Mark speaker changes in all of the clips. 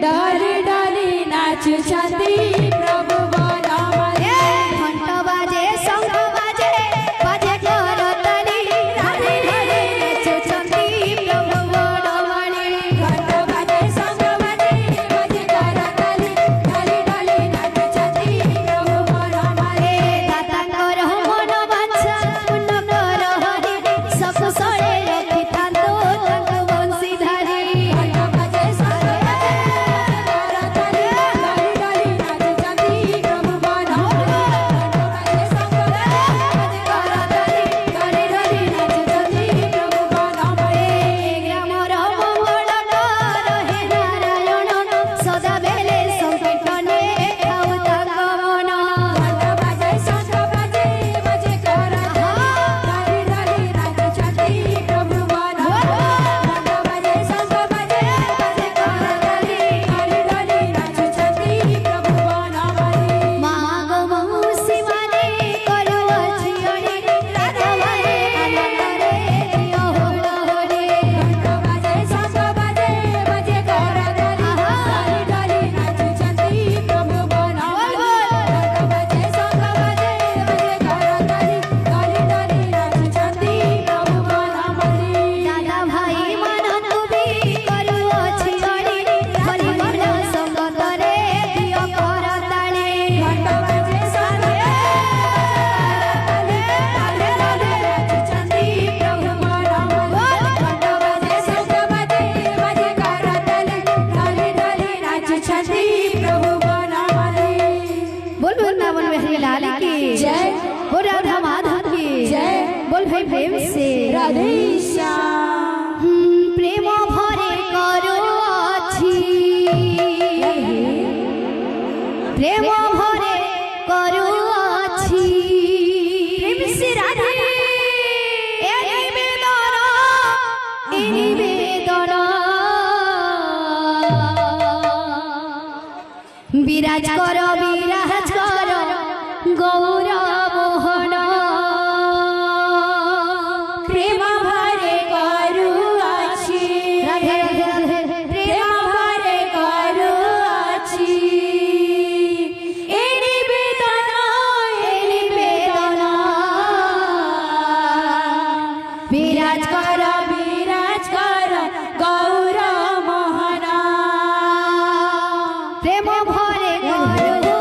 Speaker 1: डाली डाली नाचुछंती प्रभु बनमाली
Speaker 2: घंट बाजे शंख बाजे बाजे करताली राधे राधे नाचुछंती प्रभु बनमाली
Speaker 1: घंट बाजे शंख बाजे बाजे करताली डाली डाली नाचुछंती प्रभु बनमाली
Speaker 2: दातांकर मन बांछा पूर्ण कर हरि सब सळे रखितांतो तांक बंशीधारी
Speaker 1: घंट बाजे शंख बाजे करताली डाली डाली नाचुछंती प्रभु बनमाली घंट बाजे शंख बाजे करताली डाली डाली नाचुछंती प्रभु बनमाली
Speaker 2: ग्रामर मंगल कर हे नारायण सदा बेले संकीर्तने खाऊ तांक मन
Speaker 1: घंट बाजे शंख बाजे बाजे करताली डाली डाली नाचुछंती प्रभु बनमाली घंट बाजे शंख बाजे बाजे करताली डाली डाली नाचुछंती प्रभु बनमाली
Speaker 2: माग मौसी माने करू अछियणी राधा माने आनंदरे दियो होड़ होड़े
Speaker 1: घंट बाजे शंख बाजे बाजे करताली डाली डाली नाचुछंती प्रभु बनमाली घंट बाजे शंख बाजे बाजे करताली डाली डाली नाचुछंती प्रभु बनमाली
Speaker 2: दादा भाई मानतु भी करू अछियणी भली मन संगतरे दियो करताली
Speaker 1: घंट बाजे शंख डाली डाली नाचुछंती प्रभु बनमाली घंट बाजे शंख बाजे बाजे करताली डाली डाली नाचुछंती प्रभु बनमाली
Speaker 2: बोल वृंदावन बिहारी लाल की
Speaker 1: जय।
Speaker 2: बोल राधा माधव की
Speaker 1: जय।
Speaker 2: बोल भाई प्रेम से
Speaker 1: राधे श्याम
Speaker 2: प्रेम भरे करो अछि प्रेम भरे करो अछि प्रेम से राधे ए निवेदन विराज कर गौर मोहन
Speaker 1: प्रेम भरे करू अछि
Speaker 2: राधे राधे राधे
Speaker 1: प्रेम भरे करू अछि ए निवेदन
Speaker 2: विराज कर
Speaker 1: गौर मोहन
Speaker 2: प्रेम भरे करो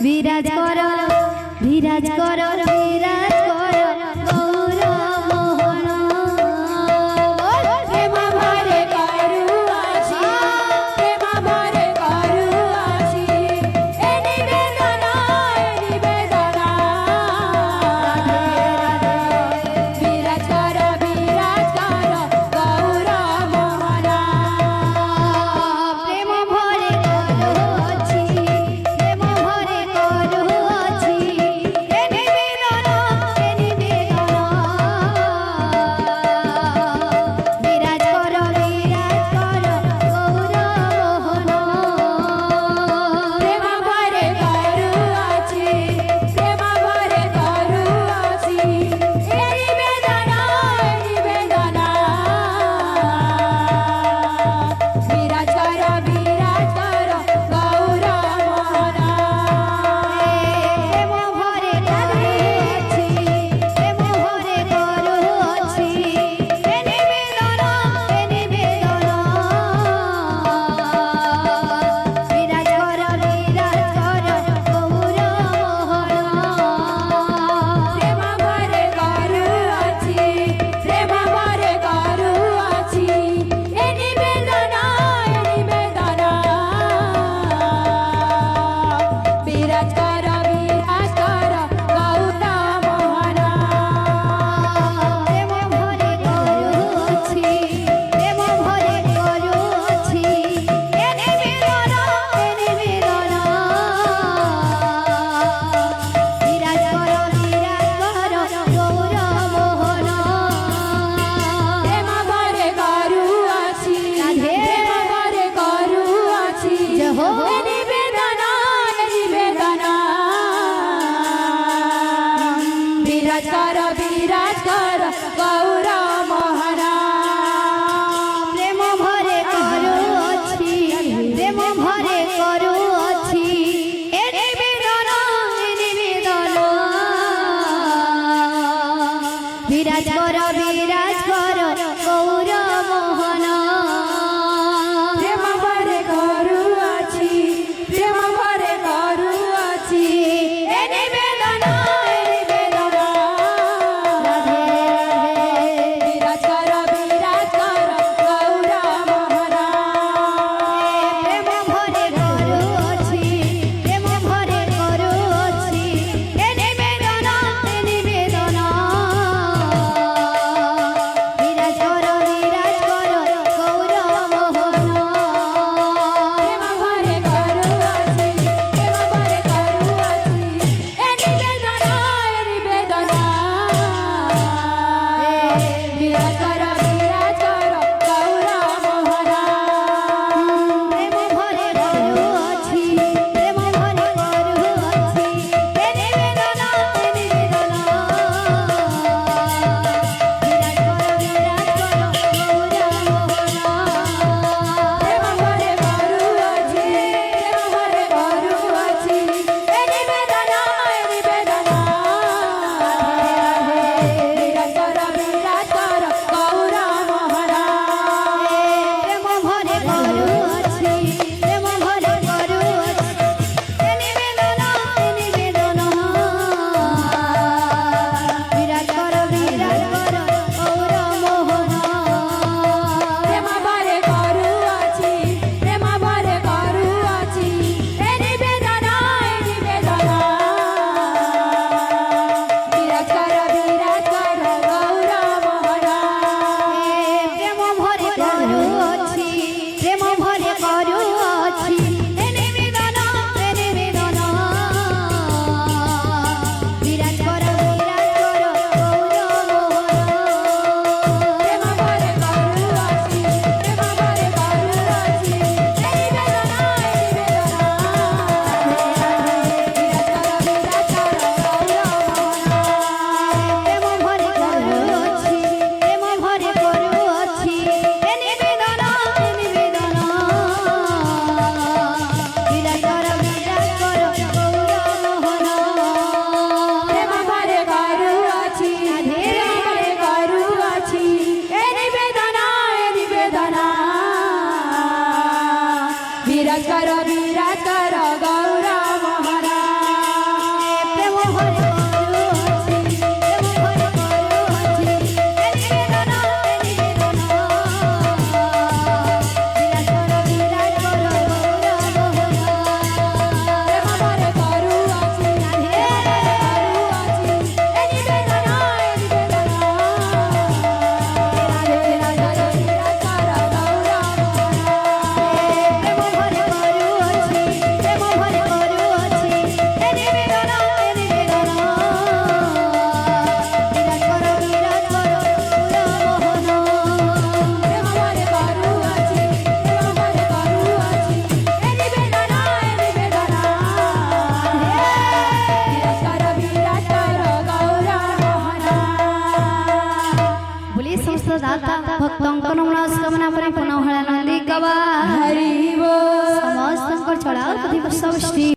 Speaker 2: বিরাজ কর বিরাজ কর বিরাজ কর গৌর মোহন
Speaker 1: প্রেম ভরে করু আছি প্রেম ভরে করু আছি এ নিবেদনা বিরাজ কর গৌর মোহন
Speaker 2: প্রেম ভরে করুছি প্রেম ভরে করুছি এ নিবেদন বিরাজ কর গৌর মোহন
Speaker 1: প্রেম ভরে করু আছি প্রেম ভরে করু আছি এ নিবেদনা বিরাজ কর গৌর মোহন
Speaker 2: প্রেম ভরে করুছি প্রেম ভরে করুছি এ নিবেদন বিরাজ কর গৌর মোহন
Speaker 1: প্রেম ভরে করু আছি প্রেম ভরে করু আছি এ নিবেদনা বিরাজ কর গৌর মোহন
Speaker 2: প্রেম ভরে করুছি প্রেম ভরে করুছি এ নিবেদন বিরাজ কর গৌর মোহন
Speaker 1: প্রেম ভরে করু আছি
Speaker 2: রাধে।
Speaker 1: প্রেম ভরে করু আছি
Speaker 2: জয় হো।
Speaker 1: এ নিবেদনা বিরাজ কর গৌর মোহন
Speaker 2: প্রেম ভরে করুছি প্রেম ভরে করুছি এ নিবেদন বিরাজ কর গৌর মোহন
Speaker 1: প্রেম ভরে করু আছি প্রেম ভরে করু আছি এ নিবেদনা
Speaker 2: রাধে
Speaker 1: বিরাজ কর গৌর মোহন
Speaker 2: প্রেম ভরে করুছি প্রেম ভরে করুছি এ নিবেদন दाता भक्तों मनोस्कामना परिपूर्ण हळनंदी कवा
Speaker 1: हरि बोल
Speaker 2: समस्त चढ़ाओ सब श्री